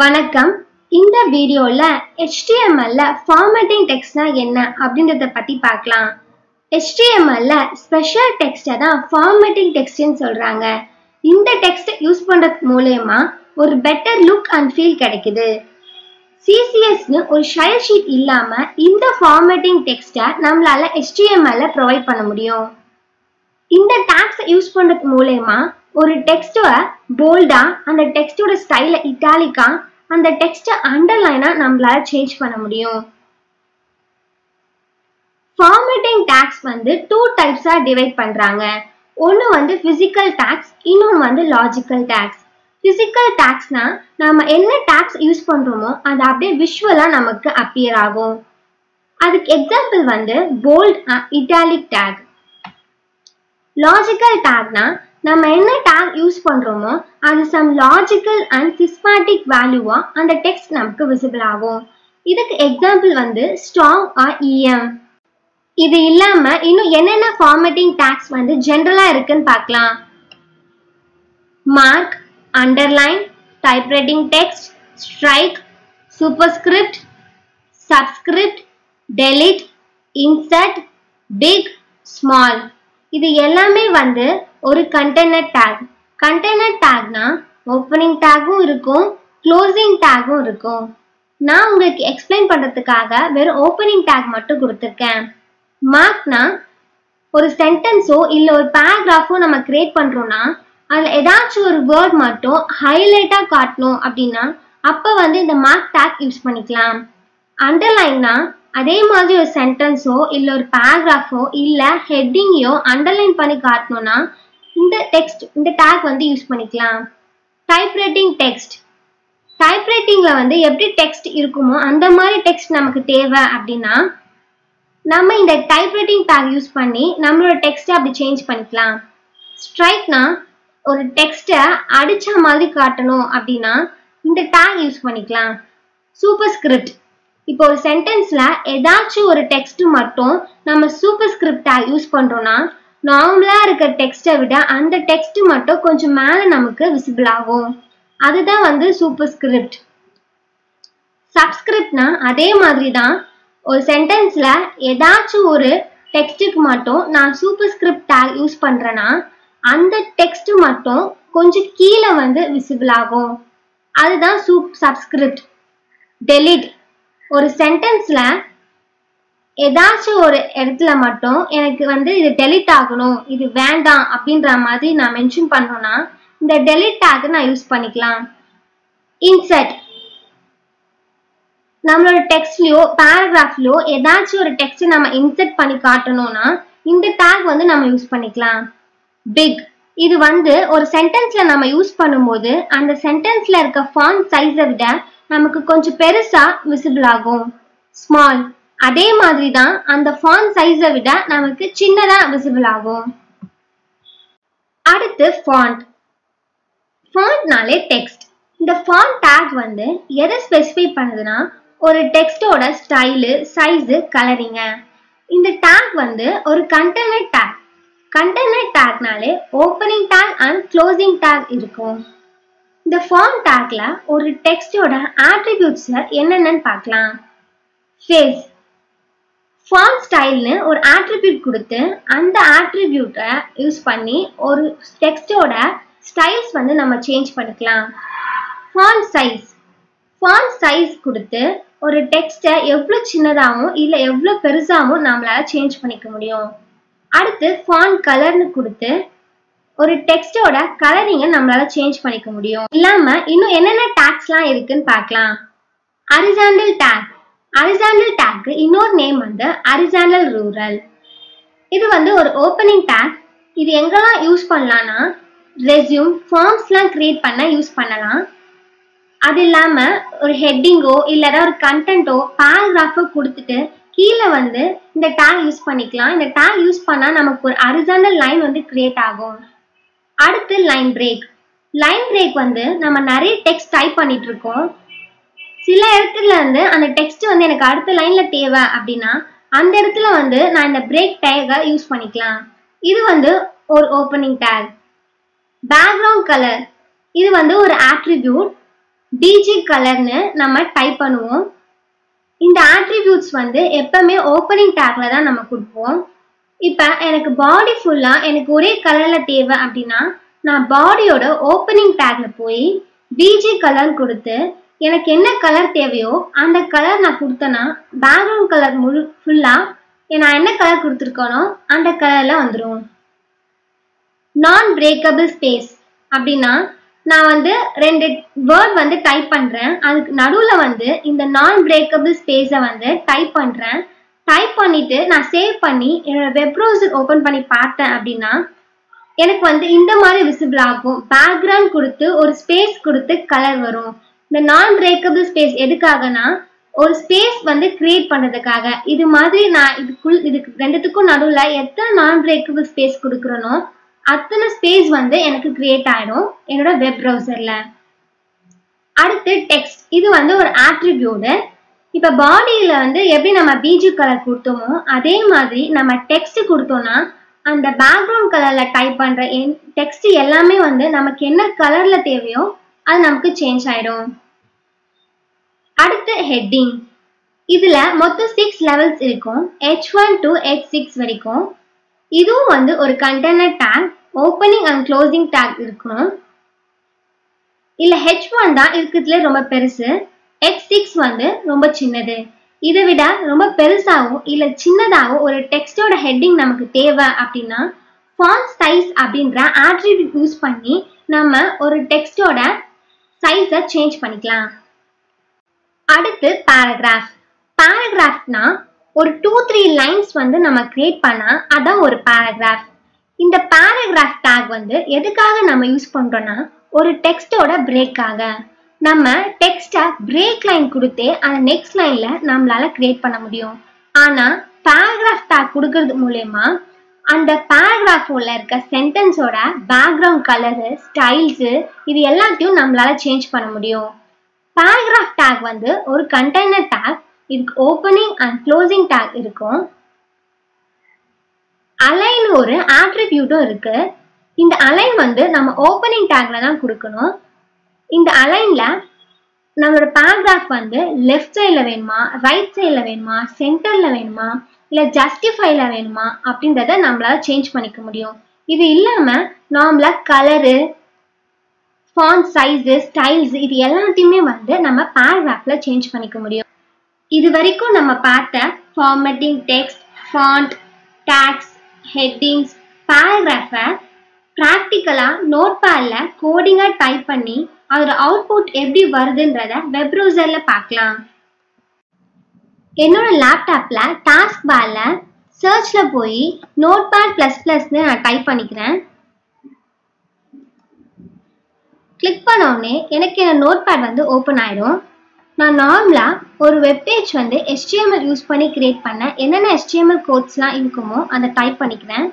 வணக்கம். இந்த வீடியோல HTML formatting text என்ன அப்படின்றத பத்தி பார்க்கலாம். HTML ஸ்பெஷல் டெக்ஸ்ட் தான் formatting text ன்னு சொல்றாங்க. இந்த டெக்ஸ்ட் யூஸ் பண்றது மூலமா ஒரு பெட்டர் லுக் அண்ட் ஃபீல் கிடைக்குது. CSS னு ஒரு ஷேர் ஷீட் இல்லாம இந்த formatting text நம்மளால HTML ப்ரொவைட் பண்ண முடியும். இந்த டாக்ஸ் யூஸ் பண்றது மூலமா ஒரு டெக்ஸ்ட போல்டா, அந்த டெக்ஸ்டோட ஸ்டைல இட்டாலிக்கா, அந்த டெக்ஸ்ட அண்டர்லைனா நம்மளால சேஞ்ச் பண்ண முடியும். ஃபார்மேட்டிங் டாக்ஸ் டூ டைப்ஸா டிவைட் பண்றாங்க. ஒன்னு பிசிக்கல் டாக்ஸ், இன்னொன்னு லாஜிக்கல் டாக்ஸ். பிசிக்கல் டாக்ஸ்னா நாம என்ன டாக்ஸ் யூஸ் பண்றோமோ அது அப்படியே விஷுவலா நமக்கு அப்பியர் ஆகும். அதுக்கு example bold, italic tag. Logical டாக்னா நம்ம என்ன டாக் யூஸ் பண்றோமோ அது சம் லாஜிக்கல் அண்ட் சிஸ்மாட்டிக் வேல்யூவா அந்த டெக்ஸ்ட் நமக்கு விசிபிள் ஆகும். இதுக்கு எக்ஸாம்பிள் ஸ்ட்ராங் ஆர் EM. இது இல்லாம இன்னும் என்னென்ன ஃபார்மேட்டிங் டாக்ஸ் ஜெனரலா இருக்குன்னு பார்க்கலாம். Mark, underline, typewriting text, strike, superscript, subscript, delete, insert, big, small. இது எல்லாமே ஒரு கண்டெய்னர் டாக். கண்டெய்னர் டாக்னா ஓப்பனிங் டாகும் இருக்கும், க்ளோசிங் டாகும் இருக்கும். நான் உங்களுக்கு எக்ஸ்பிளைன் பண்றதுக்காக வெறும் ஓப்பனிங் டாக் மட்டும் கொடுத்துருக்கேன். மார்க்னா ஒரு சென்டென்ஸோ இல்ல ஒரு பேராகிராஃபோ நம்ம கிரியேட் பண்றோம்னா அதுல ஏதாச்சும் ஒரு வேர்ட் மட்டும் ஹைலைட்டா காட்டணும் அப்படின்னா அப்ப இந்த மார்க் டாக் யூஸ் பண்ணிக்கலாம். அண்டர்லைன்னா அதே மாதிரி ஒரு சென்டென்ஸோ இல்ல ஒரு பேராகிராஃபோ இல்ல ஹெட்டிங்கையோ அண்டர்லைன் பண்ணி காட்டணும்னா இந்த டாக் யூஸ் பண்ணிக்கலாம். Typewriting text. டைப்ரைட்டிங்ல எப்படி டெக்ஸ்ட் இருக்குமோ அந்த மாதிரி டெக்ஸ்ட் நமக்கு தேவை அப்படின்னா நம்ம இந்த டைப்ரைட்டிங் டாக் யூஸ் பண்ணி நம்மளோட டெக்ஸ்ட் அப்படி சேஞ்ச் பண்ணிக்கலாம். ஸ்ட்ரைக்னா ஒரு டெக்ஸ்ட அடிச்ச மாதிரி காட்டணும் அப்படின்னா இந்த டாக் யூஸ் பண்ணிக்கலாம். சூப்பர்ஸ்கிரிப்ட். இப்போ ஒரு சென்டென்ஸ்ல ஏதாச்சும் ஒரு டெக்ஸ்ட் மட்டும் நம்ம சூப்பர்ஸ்கிரிப்ட் டாக் யூஸ் பண்றோம்னா நார்மலா இருக்க டெக்ஸ்ட விட அந்த டெக்ஸ்ட் மட்டும் கொஞ்சம் மேல நமக்கு விசிபிள் ஆகும். அதுதான் சூப்பர்ஸ்கிரிப்ட். சப்ஸ்கிரிப்ட்னா அதே மாதிரி தான். ஒரு சென்டென்ஸ்ல ஏதாச்சும் ஒரு டெக்ஸ்டுக்கு மட்டும் நான் சூப்பர்ஸ்கிரிப்ட் டாக் யூஸ் பண்றேன்னா அந்த டெக்ஸ்ட் மட்டும் கொஞ்சம் கீழே விசிபிள் ஆகும். அதுதான் சப்ஸ்கிரிப்ட். டெலிட். ஒரு சென்டென்ஸ்ல ஏதாச்சும் ஒரு இடத்துல மட்டும் எனக்கு இது டெலிட் ஆகணும், இது வேண்டாம் அப்படின்ற மாதிரி நான் மென்ஷன் பண்ணோம்னா இந்த டெலிட் டாக் நான் யூஸ் பண்ணிக்கலாம். இன்சர்ட். நம்மளோட டெக்ஸ்ட்லயோ பேராகிராஃப்லயோ ஏதாச்சும் ஒரு டெக்ஸ்ட் நம்ம இன்சர்ட் பண்ணி காட்டணும்னா இந்த டாக் நம்ம யூஸ் பண்ணிக்கலாம். பிக். இது ஒரு சென்டென்ஸ்ல நம்ம யூஸ் பண்ணும்போது அந்த சென்டென்ஸ்ல இருக்க ஃபாண்ட் சைஸை விட நமக்கு கொஞ்சம் பெருசா விசிபிள் ஆகும். ஸ்மால். அதே மாதிரி தான் அந்த ஃபாண்ட் சைஸை விட நமக்கு சின்னதா விசிபிள் ஆகும். அடுத்து ஃபாண்ட். ஃபாண்ட்னாலே டெக்ஸ்ட். இந்த ஃபாண்ட் டாக் எதை ஸ்பெசிஃபை பண்ணுதுன்னா ஒரு டெக்ஸ்டோட ஸ்டைலு, சைஸு, கலரிங்க. இந்த டாக் ஒரு கண்டெய்னர் டாக். கண்டெய்னர் டாக்னாலே opening tag and closing tag இருக்கும். இந்த ஃபாண்ட் டாக்ல ஒரு டெக்ஸ்டோட ஆட்ரிபியூட்ஸ் என்னென்னு பார்க்கலாம். ஃபேஸ். ஃபாண்ட் ஸ்டைல்னு ஒரு ஆட்ரிபியூட் கொடுத்து அந்த ஆட்ரிபியூட்டை யூஸ் பண்ணி ஒரு டெக்ஸ்டோட ஸ்டைல்ஸ் நம்ம சேஞ்ச் பண்ணிக்கலாம். Font size. ஃபாண்ட் சைஸ் கொடுத்து ஒரு டெக்ஸ்டை எவ்வளோ சின்னதாகவும் இல்லை எவ்வளோ பெருசாகவும் நம்மளால சேஞ்ச் பண்ணிக்க முடியும். அடுத்து ஃபாண்ட் கலர்னு கொடுத்து ஒரு டெக்ஸ்டோட கலரிங்க நம்மளால சேஞ்ச் பண்ணிக்க முடியும். இல்லாம இன்னும் என்னென்ன டாக்ஸ்லாம் இருக்குன்னு பார்க்கலாம். Horizontal tag. ஹரிசாண்டல் டாக் இன்னொரு நேம் ஹரிசாண்டல் ரூரல். இது ஒரு ஓப்பனிங் டாக். இது எங்கெல்லாம் யூஸ் பண்ணலாம்னா ரெஸ்யூம், ஃபார்ம்ஸ்லாம் கிரியேட் பண்ண யூஸ் பண்ணலாம். அது இல்லாம ஒரு ஹெட்டிங்கோ இல்ல ஒரு கண்டென்ட்டோ பேராகிராஃபோ கொடுத்துட்டு கீழே இந்த டாக் யூஸ் பண்ணிக்கலாம். இந்த டாக் யூஸ் பண்ணா நமக்கு ஒரு ஹரிசாண்டல் லைன் கிரியேட் ஆகும். அடுத்து லைன் பிரேக். லைன் பிரேக் நம்ம நிறைய டெக்ஸ்ட் டைப் பண்ணிட்டு இருக்கோம். சில இடத்துல அந்த டெக்ஸ்ட் எனக்கு அடுத்த லைன்ல தேவை அப்படின்னா அந்த இடத்துல நான் இந்த பிரேக் டேகை யூஸ் பண்ணிக்கலாம். இது ஒரு ஓப்பனிங் டாக். Background colour. இது ஒரு ஆட்ரிபியூட். BG கலர்னு நம்ம டைப் பண்ணுவோம். இந்த attributes வந்து எப்பவுமே ஓப்பனிங் டேக்ல தான் நம்ம கொடுப்போம். இப்ப எனக்கு பாடி ஃபுல்லா எனக்கு ஒரே கலர்ல தேவை அப்படின்னா நான் பாடியோட ஓப்பனிங் டேக்ல போய் BG கலர் கொடுத்து எனக்கு என்ன கலர் தேவையோ அந்த கலர் நான் கொடுத்தேன்னா பேக்ரவுண்ட் கலர் ஃபுல்லா நான் என்ன கலர் கொடுத்துருக்கேனோ அந்த கலர்ல வந்துடும். நான் பிரேக்கபிள் ஸ்பேஸ் அப்படின்னா நான் வந்து 2 வேர்ட் வந்து டைப் பண்றேன். அதுக்கு நடுவுல வந்து இந்த நான் பிரேக்கபிள் ஸ்பேஸை வந்து டைப் பண்றேன். டைப் பண்ணிட்டு நான் சேவ் பண்ணி என்னோட வெப் ப்ரௌசர் ஓபன் பண்ணி பார்த்தேன் அப்படின்னா எனக்கு வந்து இந்த மாதிரி விசிபிள் ஆகும். பேக்ரவுண்ட் கொடுத்து ஒரு ஸ்பேஸ் கொடுத்து கலர் வரும். இந்த நான் பிரேக்கபிள் ஸ்பேஸ் எதுக்காகனா ஒரு ஸ்பேஸ் வந்து கிரியேட் பண்றதுக்காக. இது மாதிரி நான் இதுக்கு ரெண்டுத்துக்கும் நடுவுல எத்தனை நான் பிரேக்கபிள் ஸ்பேஸ் கொடுக்குறனோ அத்தனை ஸ்பேஸ் வந்து எனக்கு கிரியேட் ஆயிடும் என்னோட வெப் ப்ரௌசர்ல. அடுத்து டெக்ஸ்ட். இது வந்து ஒரு ஆட்ரிபியூட். இப்ப பாடியில வந்து எப்படி நம்ம பிஜி கலர் கொடுத்தோமோ அதே மாதிரி நம்ம டெக்ஸ்ட் கொடுத்தோம்னா அந்த பேக்ரவுண்ட் கலர்ல டைப் பண்ற டெக்ஸ்ட் எல்லாமே வந்து நமக்கு என்ன கலர்ல தேவையோ அது நமக்கு சேஞ்ச் ஆயிடும். அடுத்து ஹெட்டிங். இதுல மொத்தம் 6 லெவல்ஸ் இருக்கும். H1 to H6 வரைக்கும். இதுவும் வந்து ஒரு container take, opening and closing take இருக்கணும். இல்ல H1 தான் இருக்கிறதுல ரொம்ப பெருசு, H6 வந்து ரொம்ப சின்னது. இதை விட ரொம்ப பெருசாகவும் இல்ல சின்னதாகவும் ஒரு டெக்ஸ்டோட ஹெட்டிங் நமக்கு தேவை அப்படின்னா ஃபாண்ட் சைஸ் அப்படின்ற ஆட்ரிபியூட் யூஸ் பண்ணி நம்ம ஒரு டெக்ஸ்டோட சைஸை சேஞ்ச் பண்ணிக்கலாம். அடுத்து பேராகிராஃப். பேராகிராஃப்னா ஒரு 2-3 லைன்ஸ் வந்து நம்ம கிரியேட் பண்ணா அதான் ஒரு பேராகிராஃப். இந்த பேராகிராஃப் டேக் வந்து எதுக்காக நம்ம யூஸ் பண்றோம்னா ஒரு டெக்ஸ்டோட பிரேக்காக. நம்ம டெக்ஸ்டை பிரேக் லைன் கொடுத்தே அந்த நெக்ஸ்ட் லைன்ல நம்மளால கிரியேட் பண்ண முடியும். ஆனா பேராகிராஃப் டேக் கொடுக்கறது மூலமா அந்த பேராகிராஃப்ல இருக்க சென்டென்ஸோட பேக்ரவுண்ட் கலரு, ஸ்டைல்ஸ் இது எல்லாத்தையும் நம்மளால சேஞ்ச் பண்ண முடியும். பேராகிராஃப் டேக் வந்து ஒரு கண்டெய்னர் டேக். இதுக்கு ஓப்பனிங் அண்ட் க்ளோசிங் டேக் இருக்கும். அலைன் ஒரு ஆட்ரிபியூட்டும் இருக்கு. இந்த அலைன் வந்து நம்ம ஓப்பனிங் டேக்ல தான் கொடுக்கணும். இந்த அலைன்ல நம்மளோட பேராகிராஃப் வந்து லெஃப்ட் சைட்ல வேணுமா, ரைட் சைட்ல வேணுமா, சென்டர்ல வேணுமா, இல்ல ஜஸ்டிஃபைல வேணுமா அப்படின்றத நம்மளால சேஞ்ச் பண்ணிக்க முடியும். இது இல்லாம நார்மலா கலரு, ஃபாண்ட் சைஸ், ஸ்டைல்ஸ் இது எல்லாத்தையுமே வந்து நம்ம பேராகிராஃப்ல சேஞ்ச் பண்ணிக்க முடியும். இது வரைக்கும் நம்ம பார்த்த formatting text, font, tags, headings, பேராகிராஃபை ப்ராக்டிக்கலா நோட்பேட்ல கோடிங்கா டைப் பண்ணி அதோட அவுட்புட் எப்படி வருதுன்றத வெப் ப்ரௌசர்ல பார்க்கலாம். என்னோட லேப்டாப்ல டாஸ்க் பார்ல சர்ச்ல போய் நோட்பேட்++ன்னு நான் டைப் பண்ணிக்கிறேன். கிளிக் பண்ண உடனே எனக்கு என்ன நோட்பேட் வந்து ஓப்பன் ஆயிடும். நான் நார்மலா ஒரு வெப்பேஜ் வந்து HTML யூஸ் பண்ணி கிரியேட் பண்ண என்னென்ன HTML கோட்ஸ்லாம் இருக்குமோ அதை டைப் பண்ணிக்கிறேன்.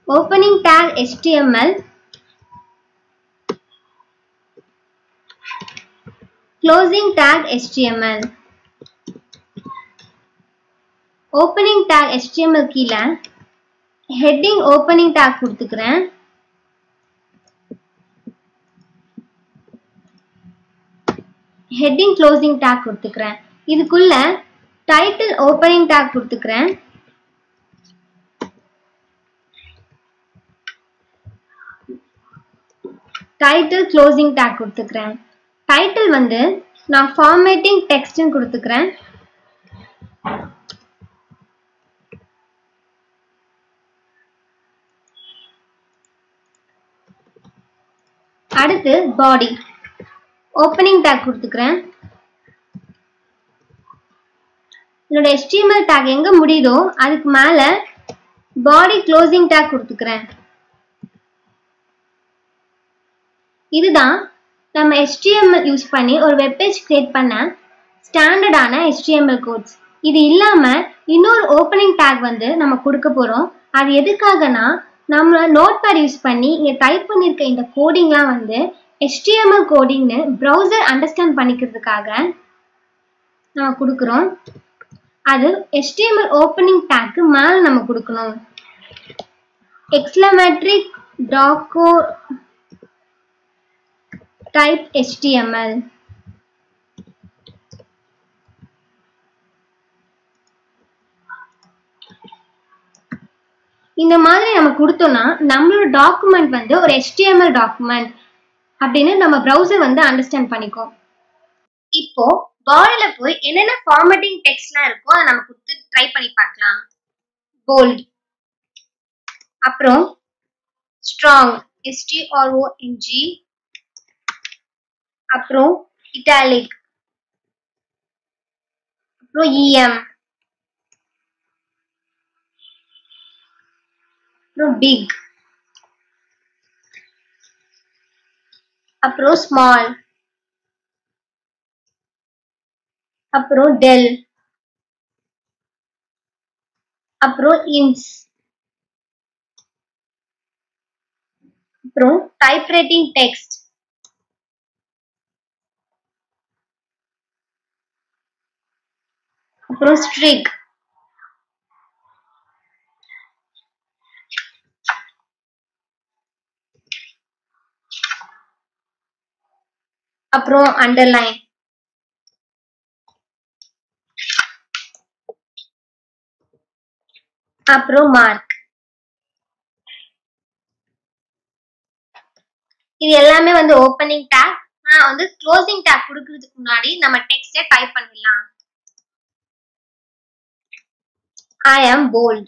Opening take HTML, closing take HTML. Opening take HTML கீழே ஹெட்டிங் ஓப்பனிங் டேக் கொடுத்துக்கிறேன். ஹெட்டிங் க்ளோசிங் டேக் கொடுத்துக்கிறேன். இதுக்குள்ள டைட்டில் ஓப்பனிங் டேக் கொடுத்துக்கிறேன். டைட்டில் க்ளோசிங் டேக் கொடுத்துக்கிறேன். டைட்டில் வந்து நான் ஃபார்மேட்டிங் டெக்ஸ்ட்னு கொடுத்துக்கிறேன். அடுத்து பாடி ஓப்பனிங் டேக் கொடுத்துக்கிறேன். என்னோட HTML டேக் எங்க முடியுதோ அதுக்கு மேல பாடி க்ளோசிங் டேக் கொடுத்துக்கிறேன். இதுதான் நம்ம HTML யூஸ் பண்ணி ஒரு வெப்பேஜ் கிரியேட் பண்ண ஸ்டாண்டர்டான HTML கோட்ஸ். இது இல்லாம இன்னொரு ஓப்பனிங் டேக் வந்து நம்ம கொடுக்க போறோம். அது எதுக்காகனா நம்ம நோட்பேட் யூஸ் பண்ணி இங்க டைப் பண்ணிருக்க இந்த கோடிங்லாம் வந்து HTML கோடிங்னு ப்ரௌசர் அண்டர்ஸ்டாண்ட் பண்ணிக்கிறதுக்காக நம்ம கொடுக்குறோம். அது HTML ஓப்பனிங் டேக்கு மேல நம்ம கொடுக்கணும். Exclamatory டாக்கோ type HTML. இந்த மாதிரி நம்ம கொடுத்தோம்னா நம்மளோட டாக்குமெண்ட் வந்து ஒரு HTML டாக்குமெண்ட் அப்படின்னு நம்ம ப்ரௌசர் வந்து அண்டர்ஸ்டாண்ட் பண்ணிக்கும். இப்போ பாடியில போய் என்னென்ன ஃபார்மேட்டிங் டெக்ஸ்ட்லாம் இருக்கோ அதை நம்ம கொடுத்து ட்ரை பண்ணி பார்க்கலாம். போல்ட், அப்புறம் ஸ்ட்ராங் STRONG, அப்புறம் இட்டாலிக், அப்புறம் EM, அப்புறம் பிக், அப்புறம் ஸ்மால், அப்புறம் டெல், அப்புறம் இன்ஸ், அப்புறம் டைப்ரைட்டிங் டெக்ஸ்ட், அப்புறம் ஸ்ட்ரிக், அப்புறம் அண்டர்லைன், அப்புறம் மார்க். இது எல்லாமே வந்து ஓப்பனிங் டேக். நான் வந்து க்ளோசிங் டேக் கொடுக்கிறதுக்கு முன்னாடி நம்ம டெக்ஸ்டை டைப் பண்ணிடலாம். I am bold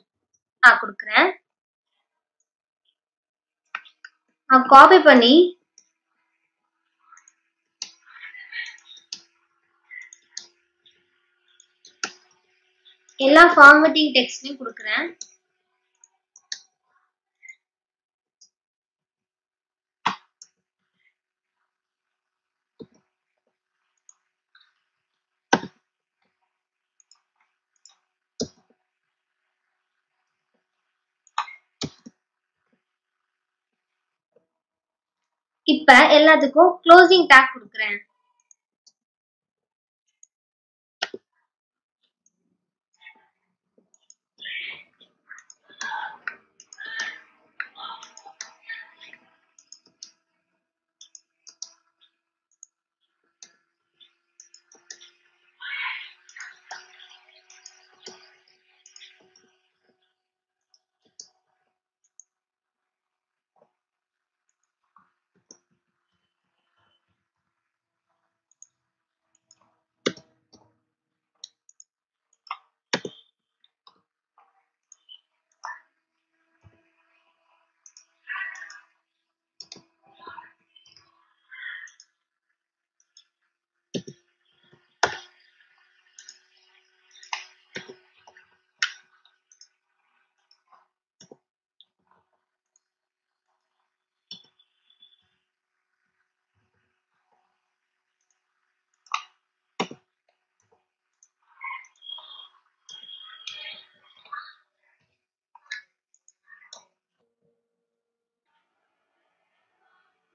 நான் கொடுக்கிறேன். நான் காப்பி பண்ணி எல்லா ஃபார்மேட்டிங் டெக்ஸ்ட்லயும் கொடுக்கிறேன். இப்ப எல்லாத்துக்கும் க்ளோசிங் டேக் கொடுக்கிறேன்.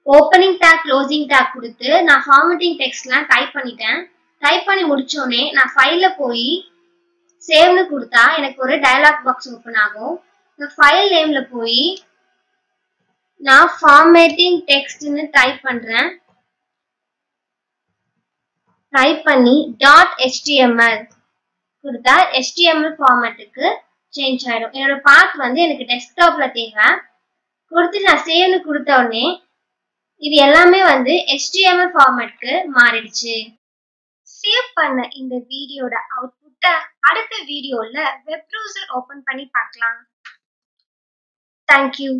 ஓப்பனிங் டேக் க்ளோசிங் டேக் கொடுத்து நான் ஃபார்மேட்டிங் டெக்ஸ்ட்லாம் டைப் பண்ணிட்டேன். டைப் பண்ணி முடிச்சோடனே நான் ஃபைல்ல போய் சேவ்னு கொடுத்தா எனக்கு ஒரு டயலாக் பாக்ஸ் ஓப்பன் ஆகும். இந்த ஃபைல் நேம்ல போய் நான் ஃபார்மேட்டிங் டெக்ஸ்ட்னு டைப் பண்றேன். டைப் பண்ணி .html கொடுத்தா HTML ஃபார்மேட்டுக்கு சேஞ்ச் ஆயிடும். என்னோட பாத் வந்து எனக்கு டெஸ்க்டாப்ல தேவை. கொடுத்து நான் சேவ்னு கொடுத்த உடனே இது எல்லாமே வந்து HTML ஃபார்மேட்க்கு மாறிடுச்சு. சேவ் பண்ண இந்த வீடியோட அவுட்புட்டை அடுத்த வீடியோல வெப் ப்ரௌசர் ஓபன் பண்ணி பார்க்கலாம். தேங்க்யூ.